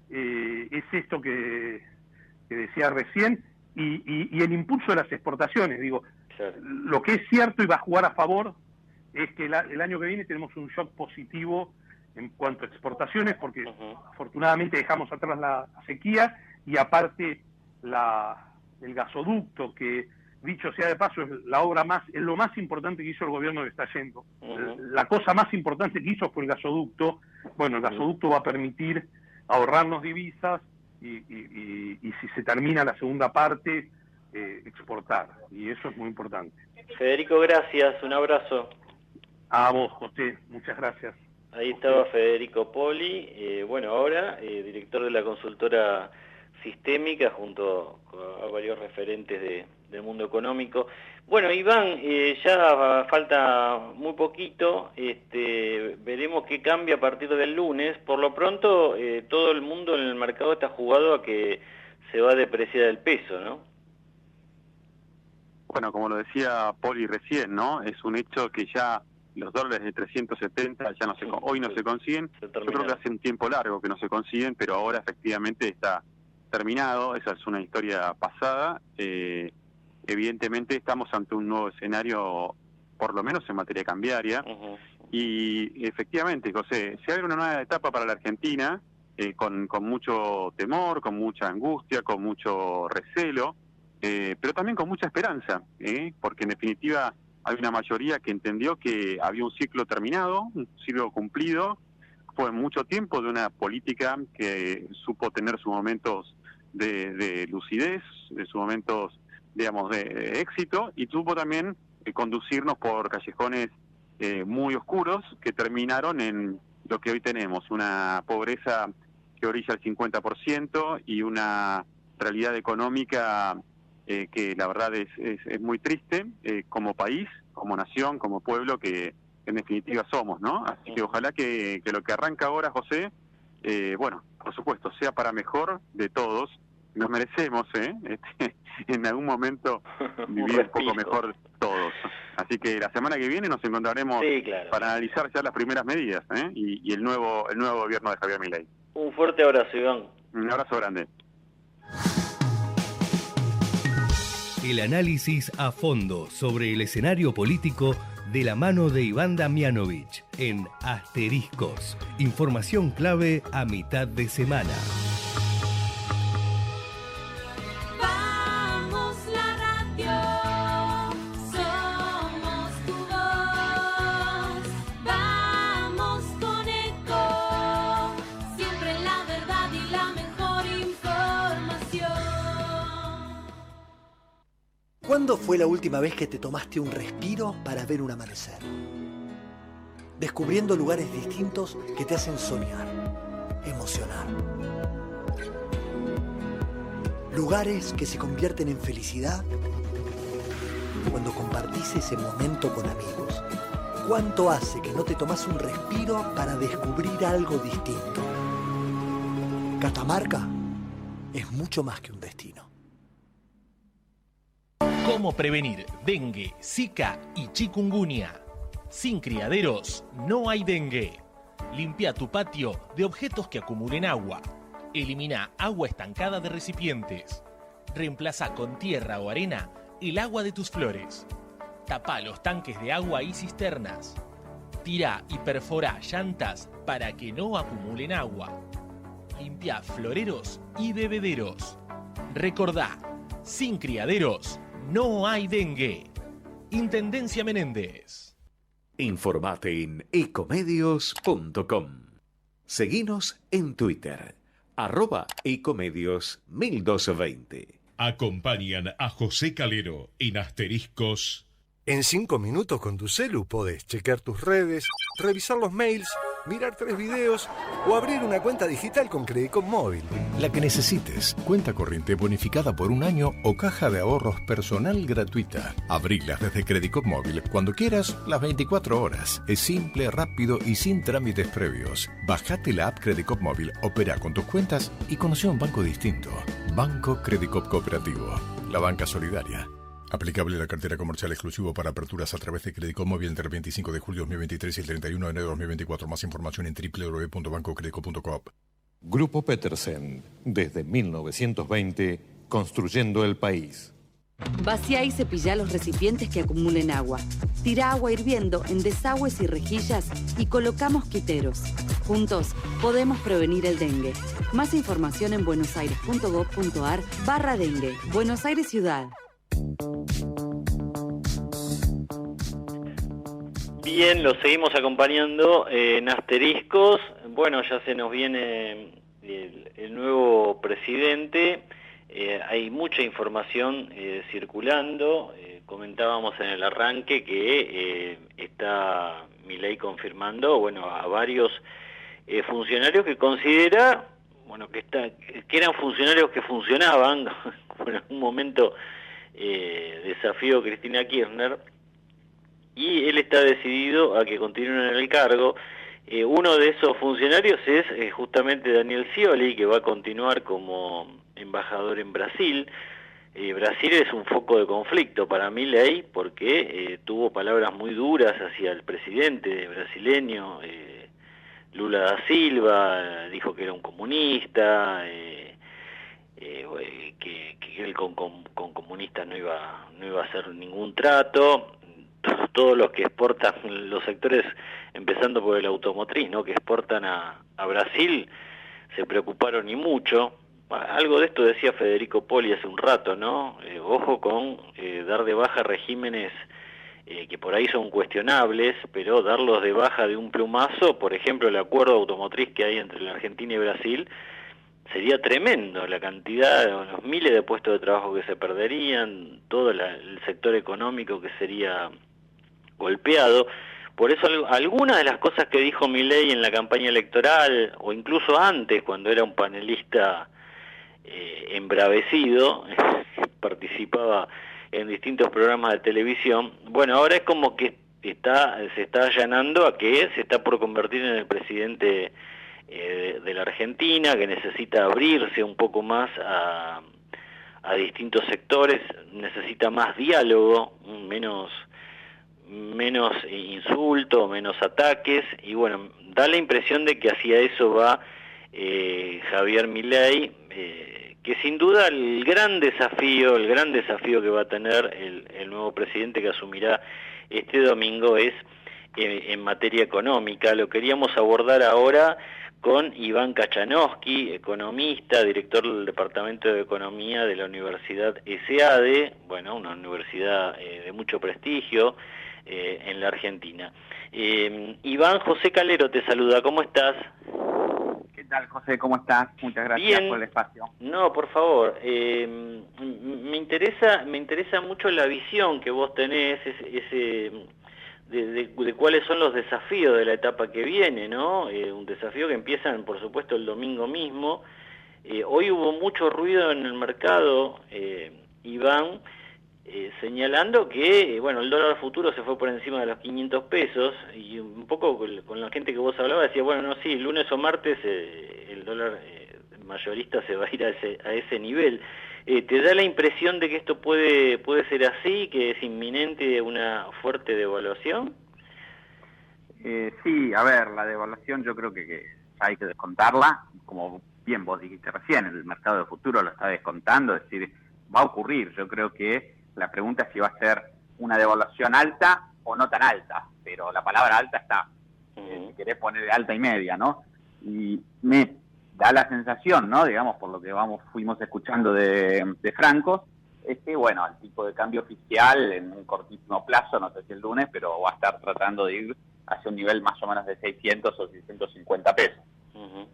esto que decía recién y el impulso de las exportaciones. Claro. Lo que es cierto y va a jugar a favor es que el año que viene tenemos un shock positivo en cuanto a exportaciones, porque afortunadamente dejamos atrás la sequía y aparte el gasoducto, que dicho sea de paso es lo más importante que hizo el gobierno que está yendo. La cosa más importante que hizo fue el gasoducto. Bueno, el gasoducto va a permitir ahorrarnos divisas y si se termina la segunda parte, exportar, y eso es muy importante. Federico, gracias, un abrazo. A vos, José, muchas gracias. Ahí estaba Federico Poli, ahora director de la consultora Sistémica, junto a varios referentes del mundo económico. Bueno, Iván, ya falta muy poquito, veremos qué cambia a partir del lunes. Por lo pronto, todo el mundo en el mercado está jugado a que se va a depreciar el peso, ¿no? Bueno, como lo decía Poli recién, ¿no? Es un hecho que ya los dólares de 370 ya hoy no se consiguen. Yo creo que hace un tiempo largo que no se consiguen, pero ahora efectivamente está terminado. Esa es una historia pasada. Evidentemente estamos ante un nuevo escenario, por lo menos en materia cambiaria. Y efectivamente, José, se abre una nueva etapa para la Argentina, con mucho temor, con mucha angustia, con mucho recelo, pero también con mucha esperanza, porque en definitiva hay una mayoría que entendió que había un ciclo terminado, un ciclo cumplido. Fue mucho tiempo de una política que supo tener sus momentos de lucidez, de sus momentos, digamos, de éxito, y supo también conducirnos por callejones muy oscuros que terminaron en lo que hoy tenemos, una pobreza que orilla el 50% y una realidad económica que la verdad es muy triste, como país, como nación, como pueblo que en definitiva somos, ¿no? Así que ojalá que lo que arranca ahora, José, bueno, por supuesto, sea para mejor de todos. Nos merecemos, en algún momento vivir un poco mejor todos. Así que la semana que viene nos encontraremos para analizar ya las primeras medidas, y el nuevo gobierno de Javier Milei. Un fuerte abrazo, Iván. Un abrazo grande. El análisis a fondo sobre el escenario político de la mano de Iván Damianovich en Asteriscos. Información clave a mitad de semana. Vamos la radio, somos tu voz. Vamos con Eco, siempre la verdad y la mejor información. ¿Cuándo fue la última vez que te tomaste un respiro para ver un amanecer? Descubriendo lugares distintos que te hacen soñar, emocionar. Lugares que se convierten en felicidad cuando compartís ese momento con amigos. ¿Cuánto hace que no te tomás un respiro para descubrir algo distinto? Catamarca es mucho más que un destino. ¿Cómo prevenir dengue, zika y chikungunya? Sin criaderos no hay dengue. Limpia tu patio de objetos que acumulen agua. Elimina agua estancada de recipientes. Reemplaza con tierra o arena el agua de tus flores. Tapa los tanques de agua y cisternas. Tira y perfora llantas para que no acumulen agua. Limpia floreros y bebederos. Recordá, sin criaderos no hay dengue. Intendencia Menéndez. Informate en ecomedios.com. Seguinos en Twitter, @ecomedios1220. Acompañan a José Calero en Asteriscos. En 5 minutos con tu celu podés chequear tus redes, revisar los mails, mirar 3 videos o abrir una cuenta digital con Credicop Móvil. La que necesites. Cuenta corriente bonificada por 1 año o caja de ahorros personal gratuita. Abrilas desde Credicop Móvil cuando quieras, las 24 horas. Es simple, rápido y sin trámites previos. Bajate la app Credicop Móvil, opera con tus cuentas y conoce un banco distinto. Banco Credicop Cooperativo. La banca solidaria. Aplicable a la cartera comercial exclusivo para aperturas a través de Credicop Móvil entre el 25 de julio de 2023 y el 31 de enero de 2024. Más información en www.bancocredico.coop. Grupo Petersen, desde 1920, construyendo el país. Vacía y cepilla los recipientes que acumulen agua. Tira agua hirviendo en desagües y rejillas y coloca mosquiteros. Juntos podemos prevenir el dengue. Más información en buenosaires.gov.ar/dengue. Buenos Aires Ciudad. Bien, lo seguimos acompañando en Asteriscos. Bueno, ya se nos viene el nuevo presidente. Hay mucha información circulando. Comentábamos en el arranque que está Milei confirmando, bueno, a varios funcionarios que considera, bueno, que eran funcionarios que funcionaban, en algún momento desafió Cristina Kirchner, y él está decidido a que continúen en el cargo. Uno de esos funcionarios es justamente Daniel Scioli, que va a continuar como embajador en Brasil. Brasil es un foco de conflicto para Milei porque tuvo palabras muy duras hacia el presidente brasileño, Lula da Silva, dijo que era un comunista, que él con comunistas no iba a hacer ningún trato. Todos los que exportan, los sectores, empezando por el automotriz, ¿no?, que exportan a Brasil, se preocuparon y mucho. Algo de esto decía Federico Poli hace un rato, ¿no? Ojo con dar de baja regímenes que por ahí son cuestionables, pero darlos de baja de un plumazo, por ejemplo, el acuerdo automotriz que hay entre la Argentina y Brasil, sería tremendo, la cantidad, los miles de puestos de trabajo que se perderían, todo el sector económico que sería golpeado. Por eso algunas de las cosas que dijo Milei en la campaña electoral, o incluso antes, cuando era un panelista embravecido, participaba en distintos programas de televisión, bueno, ahora es como que se está allanando a que se está por convertir en el presidente de la Argentina, que necesita abrirse un poco más a distintos sectores, necesita más diálogo, menos insulto, menos ataques, y bueno, da la impresión de que hacia eso va Javier Milei, que sin duda el gran desafío que va a tener el nuevo presidente que asumirá este domingo es en materia económica. Lo queríamos abordar ahora con Iván Kachanowski, economista, director del Departamento de Economía de la Universidad ESADE, bueno, una universidad de mucho prestigio en la Argentina. Iván, José Calero te saluda, ¿cómo estás? ¿Qué tal, José? ¿Cómo estás? Muchas gracias Bien. por el espacio. No, por favor, me interesa mucho la visión que vos tenés, de cuáles son los desafíos de la etapa que viene, ¿no? Un desafío que empiezan, por supuesto, el domingo mismo. Hoy hubo mucho ruido en el mercado, Iván, señalando que, bueno, el dólar futuro se fue por encima de los 500 pesos, y un poco con la gente que vos hablabas decía, bueno, no, sí, lunes o martes el dólar mayorista se va a ir a ese nivel. ¿Te da la impresión de que esto puede ser así, que es inminente una fuerte devaluación? Sí, a ver, la devaluación yo creo que hay que descontarla, como bien vos dijiste recién, el mercado de futuro lo está descontando, es decir, va a ocurrir. Yo creo que la pregunta es si va a ser una devaluación alta o no tan alta, pero la palabra alta está, si querés poner alta y media, ¿no? Y me da la sensación, ¿no?, digamos, por lo que fuimos escuchando de Franco, es que, bueno, el tipo de cambio oficial en un cortísimo plazo, no sé si el lunes, pero va a estar tratando de ir hacia un nivel más o menos de 600 o 650 pesos,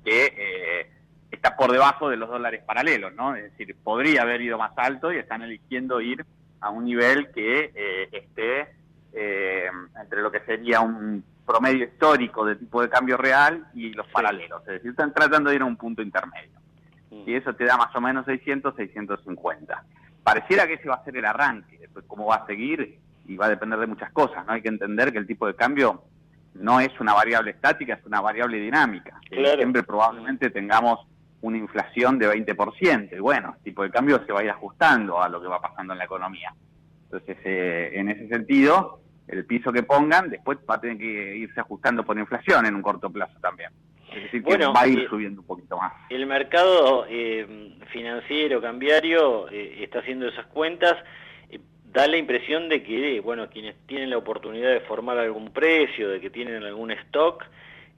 que está por debajo de los dólares paralelos, ¿no? Es decir, podría haber ido más alto y están eligiendo ir a un nivel que esté entre lo que sería un promedio histórico de tipo de cambio real y los paralelos, es decir, están tratando de ir a un punto intermedio. Y eso te da más o menos 600, 650. Pareciera que ese va a ser el arranque, después cómo va a seguir y va a depender de muchas cosas, ¿no? Hay que entender que el tipo de cambio no es una variable estática, es una variable dinámica. Claro. Siempre probablemente tengamos una inflación de 20%, y bueno, el tipo de cambio se va a ir ajustando a lo que va pasando en la economía. Entonces, en ese sentido, el piso que pongan después va a tener que irse ajustando por inflación en un corto plazo también. Es decir, que va a ir subiendo un poquito más. El mercado financiero, cambiario, está haciendo esas cuentas. Da la impresión de que, bueno, quienes tienen la oportunidad de formar algún precio, de que tienen algún stock,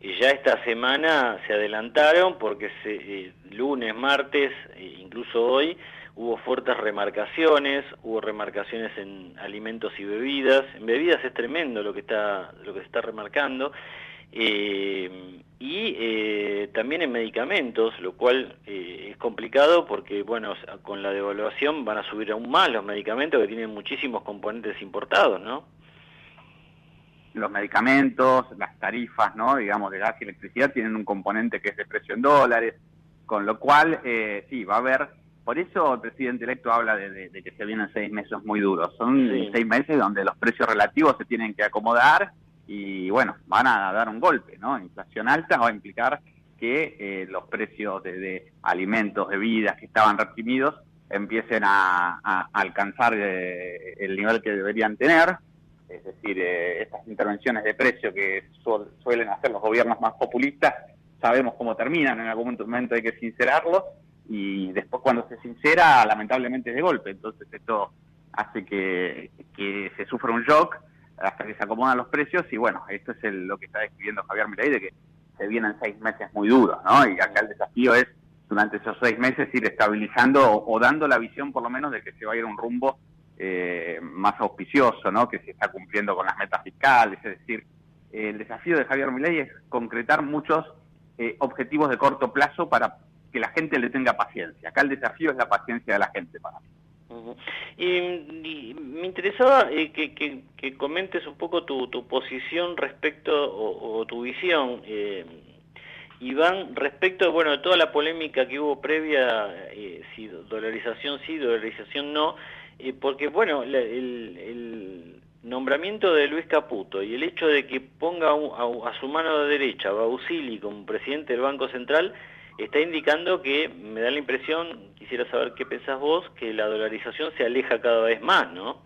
ya esta semana se adelantaron porque lunes, martes, incluso hoy, hubo fuertes remarcaciones, hubo remarcaciones en alimentos y bebidas. En bebidas es tremendo lo que se está remarcando, y también en medicamentos, lo cual es complicado porque, bueno, con la devaluación van a subir aún más los medicamentos que tienen muchísimos componentes importados, ¿no? Los medicamentos, las tarifas, ¿no?, digamos, de gas y electricidad tienen un componente que es de precio en dólares, con lo cual, sí, va a haber Por eso el presidente electo habla de que se vienen 6 meses muy duros. Son 6 meses donde los precios relativos se tienen que acomodar y, bueno, van a dar un golpe, ¿no? Inflación alta va a implicar que los precios de alimentos, bebidas que estaban reprimidos empiecen a alcanzar el nivel que deberían tener. Es decir, estas intervenciones de precio que suelen hacer los gobiernos más populistas, sabemos cómo terminan, en algún momento hay que sincerarlo, y después cuando se sincera, lamentablemente es de golpe. Entonces esto hace que se sufra un shock hasta que se acomodan los precios, y bueno, esto es lo que está describiendo Javier Milei, de que se vienen 6 meses muy duros, ¿no? Y acá el desafío es, durante esos 6 meses, ir estabilizando o dando la visión, por lo menos, de que se va a ir a un rumbo más auspicioso, ¿no? Que se está cumpliendo con las metas fiscales. Es decir, el desafío de Javier Milei es concretar muchos objetivos de corto plazo para que la gente le tenga paciencia. Acá el desafío es la paciencia de la gente para mí. Y me interesaba que comentes un poco tu posición respecto, o tu visión, Iván, respecto de toda la polémica que hubo previa, si dolarización sí, dolarización no, porque el nombramiento de Luis Caputo y el hecho de que ponga a su mano derecha a Bausili como presidente del Banco Central está indicando que, me da la impresión, quisiera saber qué pensás vos, que la dolarización se aleja cada vez más, ¿no?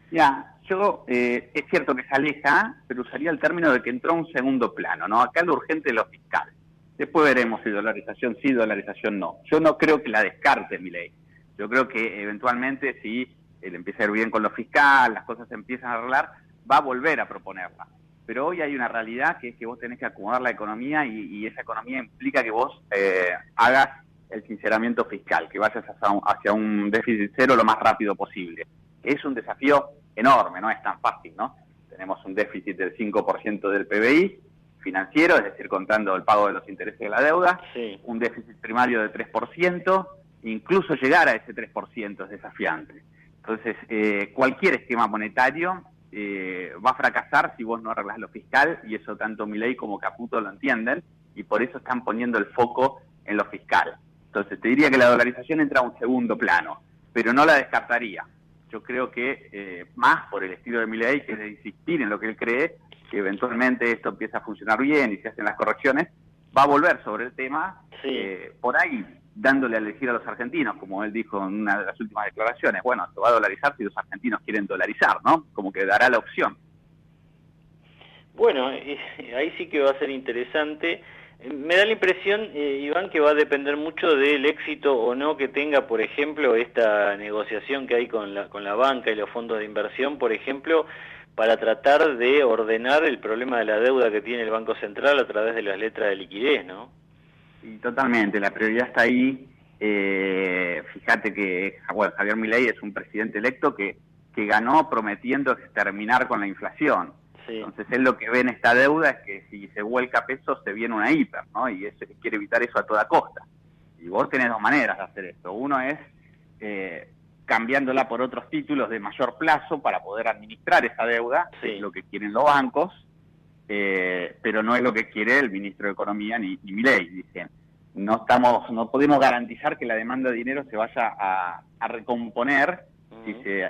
Es cierto que se aleja, pero usaría el término de que entró a un segundo plano, ¿no? Acá lo urgente es lo fiscal. Después veremos si dolarización sí, dolarización no. Yo no creo que la descarte Milei. Yo creo que eventualmente, si él empieza a ir bien con lo fiscal, las cosas se empiezan a arreglar, va a volver a proponerla. Pero hoy hay una realidad que es que vos tenés que acomodar la economía, y esa economía implica que vos hagas el sinceramiento fiscal, que vayas hacia un déficit cero lo más rápido posible. Es un desafío enorme, no es tan fácil, ¿no? Tenemos un déficit del 5% del PBI financiero, es decir, contando el pago de los intereses de la deuda, un déficit primario de 3%, incluso llegar a ese 3% es desafiante. Entonces, cualquier esquema monetario va a fracasar si vos no arreglás lo fiscal, y eso tanto Milei como Caputo lo entienden, y por eso están poniendo el foco en lo fiscal. Entonces, te diría que la dolarización entra a un segundo plano, pero no la descartaría. Yo creo que más por el estilo de Milei, que es de insistir en lo que él cree, que eventualmente esto empieza a funcionar bien y se hacen las correcciones, va a volver sobre el tema, por ahí dándole a elegir a los argentinos, como él dijo en una de las últimas declaraciones. Bueno, se va a dolarizar si los argentinos quieren dolarizar, ¿no? Como que dará la opción. Bueno, ahí sí que va a ser interesante. Me da la impresión, Iván, que va a depender mucho del éxito o no que tenga, por ejemplo, esta negociación que hay con la banca y los fondos de inversión, por ejemplo, para tratar de ordenar el problema de la deuda que tiene el Banco Central a través de las letras de liquidez, ¿no? Sí, totalmente, la prioridad está ahí. Fíjate que Javier Milei es un presidente electo que ganó prometiendo exterminar con la inflación. Entonces él lo que ve en esta deuda es que si se vuelca pesos se viene una hiper, ¿no? Y quiere evitar eso a toda costa. Y vos tenés dos maneras de hacer esto. Uno es cambiándola por otros títulos de mayor plazo para poder administrar esa deuda, que es lo que quieren los bancos, pero no es lo que quiere el ministro de Economía ni Milei. Dicen, no podemos garantizar que la demanda de dinero se vaya a recomponer si se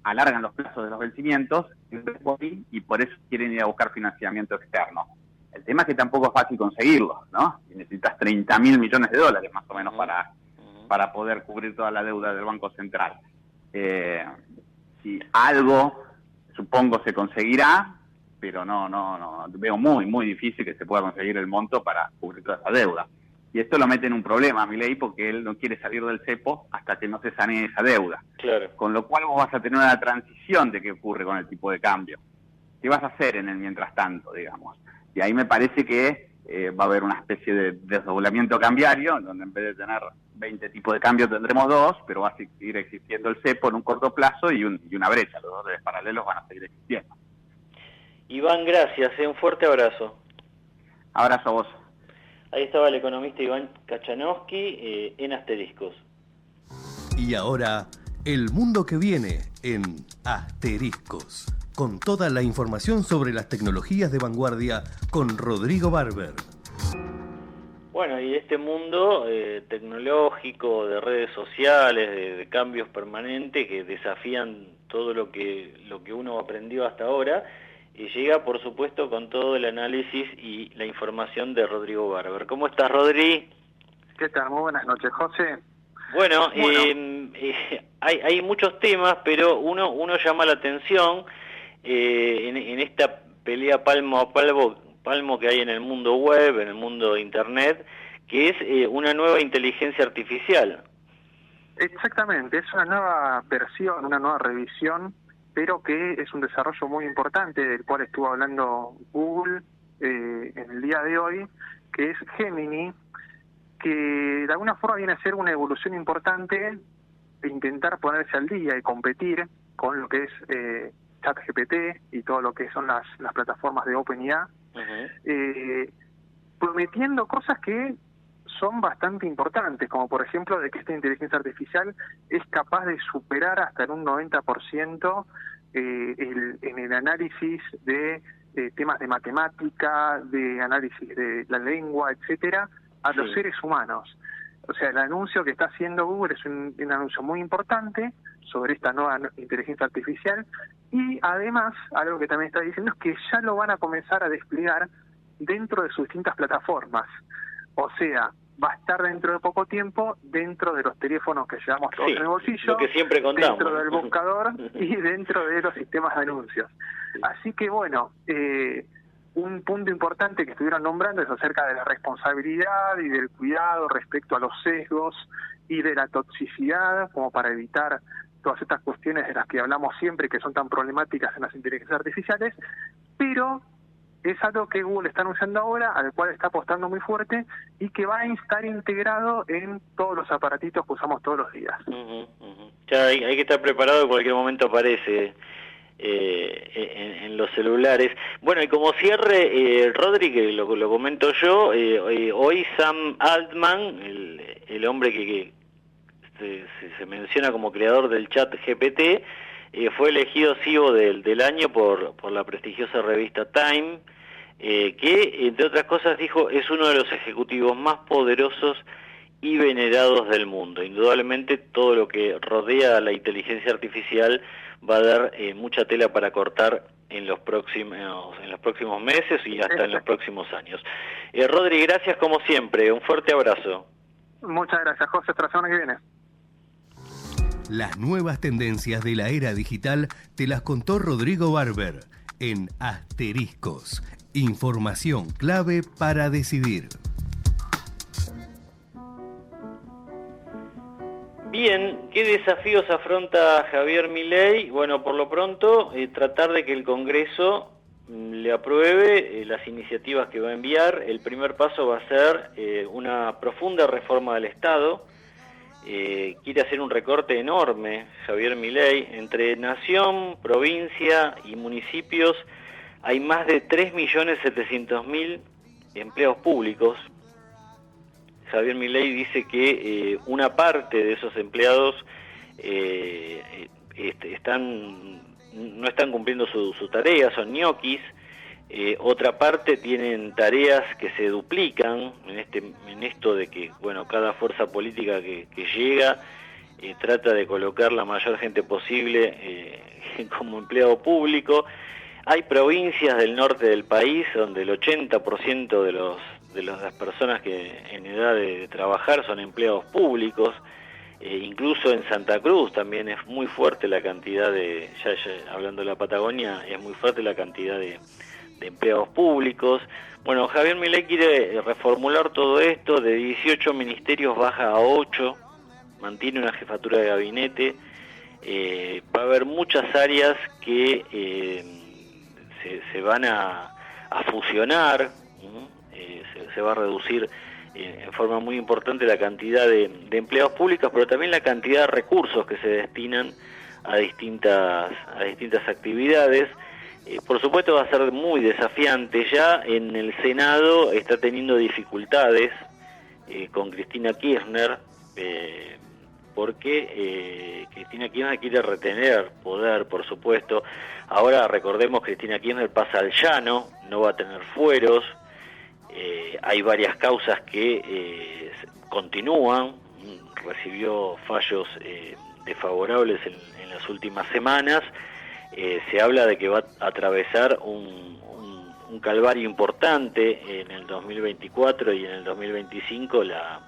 alargan los plazos de los vencimientos, y por eso quieren ir a buscar financiamiento externo. El tema es que tampoco es fácil conseguirlo, ¿no? Y necesitas 30.000 millones de dólares más o menos para poder cubrir toda la deuda del Banco Central. Si algo, supongo, se conseguirá, pero no veo muy difícil que se pueda conseguir el monto para cubrir toda esa deuda. Y esto lo mete en un problema, Milei, porque él no quiere salir del cepo hasta que no se sanee esa deuda. Claro. Con lo cual vos vas a tener una transición de qué ocurre con el tipo de cambio. ¿Qué vas a hacer en el mientras tanto, digamos? Y ahí me parece que va a haber una especie de desdoblamiento cambiario, donde en vez de tener 20 tipos de cambio tendremos 2, pero va a seguir existiendo el cepo en un corto plazo y una brecha. Los dólares paralelos van a seguir existiendo. Iván, gracias. Un fuerte abrazo. Abrazo a vos. Ahí estaba el economista Iván Kachanowski en Asteriscos. Y ahora, el mundo que viene en Asteriscos, con toda la información sobre las tecnologías de vanguardia con Rodrigo Barber. Bueno, y este mundo tecnológico, de redes sociales, de cambios permanentes que desafían todo lo que uno aprendió hasta ahora, y llega, por supuesto, con todo el análisis y la información de Rodrigo Barber. ¿Cómo estás, Rodri? ¿Qué tal? Muy buenas noches, José. Bueno, hay muchos temas, pero uno llama la atención en esta pelea palmo a palmo que hay en el mundo web, en el mundo de Internet, que es una nueva inteligencia artificial. Exactamente, es una nueva versión, una nueva revisión, pero que es un desarrollo muy importante del cual estuvo hablando Google en el día de hoy, que es Gemini, que de alguna forma viene a ser una evolución importante de intentar ponerse al día y competir con lo que es ChatGPT y todo lo que son las plataformas de OpenAI, prometiendo cosas que son bastante importantes, como por ejemplo de que esta inteligencia artificial es capaz de superar hasta en un 90% en el análisis de temas de matemática, de análisis de la lengua, etcétera, a los seres humanos. O sea, el anuncio que está haciendo Google es un anuncio muy importante sobre esta nueva inteligencia artificial, y además, algo que también está diciendo es que ya lo van a comenzar a desplegar dentro de sus distintas plataformas. O sea, va a estar dentro de poco tiempo dentro de los teléfonos que llevamos todos en el bolsillo, lo que siempre contamos, dentro del buscador y dentro de los sistemas de anuncios. Así que bueno, un punto importante que estuvieron nombrando es acerca de la responsabilidad y del cuidado respecto a los sesgos y de la toxicidad, como para evitar todas estas cuestiones de las que hablamos siempre, que son tan problemáticas en las inteligencias artificiales, pero es algo que Google está anunciando ahora, al cual está apostando muy fuerte y que va a estar integrado en todos los aparatitos que usamos todos los días. Ya hay que estar preparado, en cualquier momento aparece en los celulares. Bueno, y como cierre, Rodri, que lo comento yo, hoy Sam Altman, el hombre que se menciona como creador del chat GPT, fue elegido CEO del año por la prestigiosa revista Time, que entre otras cosas dijo es uno de los ejecutivos más poderosos y venerados del mundo. Indudablemente todo lo que rodea a la inteligencia artificial va a dar mucha tela para cortar en los próximos meses y hasta en los próximos años. Rodri, gracias como siempre, un fuerte abrazo. Muchas gracias, José, hasta la semana que viene. Las nuevas tendencias de la era digital te las contó Rodrigo Barber en Asteriscos. Información clave para decidir. Bien, ¿qué desafíos afronta Javier Milei? Bueno, por lo pronto, tratar de que el Congreso le apruebe las iniciativas que va a enviar. El primer paso va a ser una profunda reforma del Estado. Quiere hacer un recorte enorme, Javier Milei, entre nación, provincia y municipios. Hay más de 3.700.000 empleos públicos. Javier Milei dice que una parte de esos empleados no están cumpliendo su tarea, son ñoquis. Otra parte tienen tareas que se duplican en esto de que cada fuerza política que llega trata de colocar la mayor gente posible como empleado público. Hay provincias del norte del país donde el 80% de las personas que en edad de trabajar son empleados públicos. Incluso en Santa Cruz también es muy fuerte la cantidad de, ya hablando de la Patagonia, es muy fuerte la cantidad de empleados públicos. Bueno, Javier Milei quiere reformular todo esto, de 18 ministerios baja a 8, mantiene una jefatura de gabinete. Va a haber muchas áreas que se van a fusionar, se va a reducir en forma muy importante la cantidad de empleados públicos, pero también la cantidad de recursos que se destinan a distintas actividades. Por supuesto va a ser muy desafiante. Ya en el Senado está teniendo dificultades con Cristina Kirchner, porque Cristina Kirchner quiere retener poder, por supuesto. Ahora recordemos que Cristina Kirchner pasa al llano, no va a tener fueros. Hay varias causas que continúan, recibió fallos desfavorables en las últimas semanas. Se habla de que va a atravesar un calvario importante en el 2024 y en el 2025 la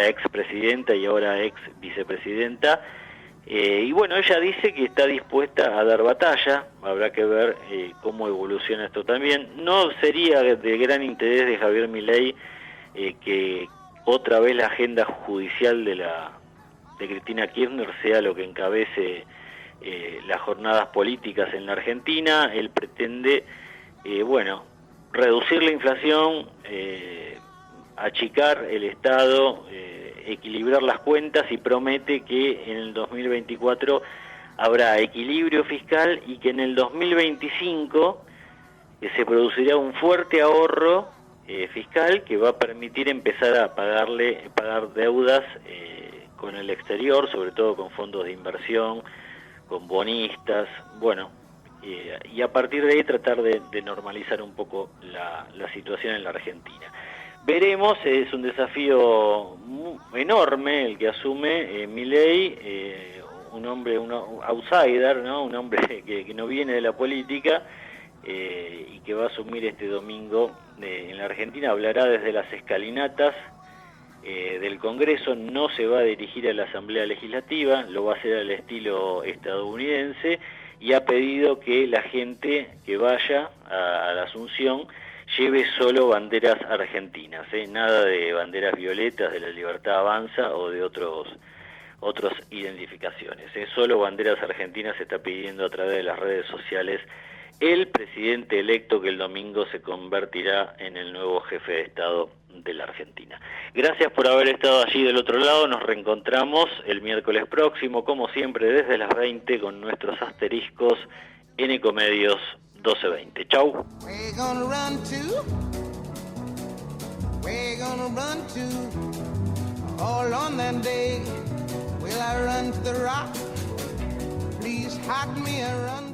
expresidenta y ahora ex vicepresidenta. Y bueno, ella dice que está dispuesta a dar batalla. Habrá que ver cómo evoluciona esto también. No sería de gran interés de Javier Milei que otra vez la agenda judicial de Cristina Kirchner sea lo que encabece las jornadas políticas en la Argentina. Él pretende, reducir la inflación, achicar el Estado, equilibrar las cuentas, y promete que en el 2024 habrá equilibrio fiscal y que en el 2025 se producirá un fuerte ahorro fiscal que va a permitir empezar a pagar deudas con el exterior, sobre todo con fondos de inversión, con bonistas, y a partir de ahí tratar de normalizar un poco la situación en la Argentina. Veremos, es un desafío enorme el que asume Milei, un outsider, ¿no? Un hombre que no viene de la política y que va a asumir este domingo en la Argentina. Hablará desde las escalinatas del Congreso, no se va a dirigir a la Asamblea Legislativa, lo va a hacer al estilo estadounidense, y ha pedido que la gente que vaya a la Asunción lleve solo banderas argentinas, nada de banderas violetas de la Libertad Avanza o de otras identificaciones, solo banderas argentinas se está pidiendo a través de las redes sociales el presidente electo que el domingo se convertirá en el nuevo jefe de Estado de la Argentina. Gracias por haber estado allí del otro lado. Nos reencontramos el miércoles próximo, como siempre, desde las 20 con nuestros asteriscos en Ecomedios 1220. Chau. We're gonna run to all on that day. Will I run to the rock? Please hide me and run